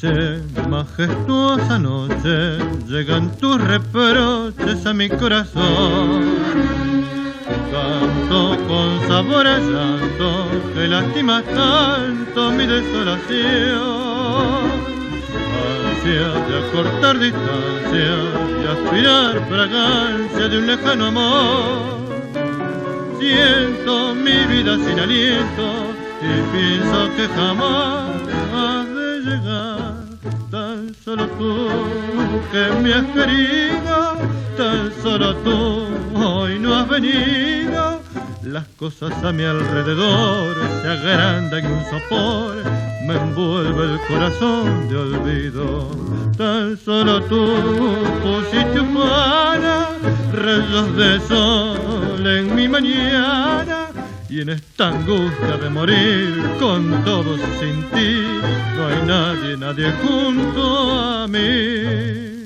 noche, majestuosa noche, llegan tus reproches a mi corazón. Canto con sabor a llanto, que lastima tanto mi desolación. Ansia de acortar distancia y aspirar fragancia de un lejano amor. Siento mi vida sin aliento y pienso que jamás has de llegar. Tan solo tú que me has querido, tan solo tú hoy no has venido. Las cosas a mi alrededor se agrandan en un sopor, me envuelve el corazón de olvido. Tan solo tú pusiste humana, rayos de sol en mi mañana. Y en esta angustia de morir, con todos sin ti, no hay nadie, nadie junto a mí.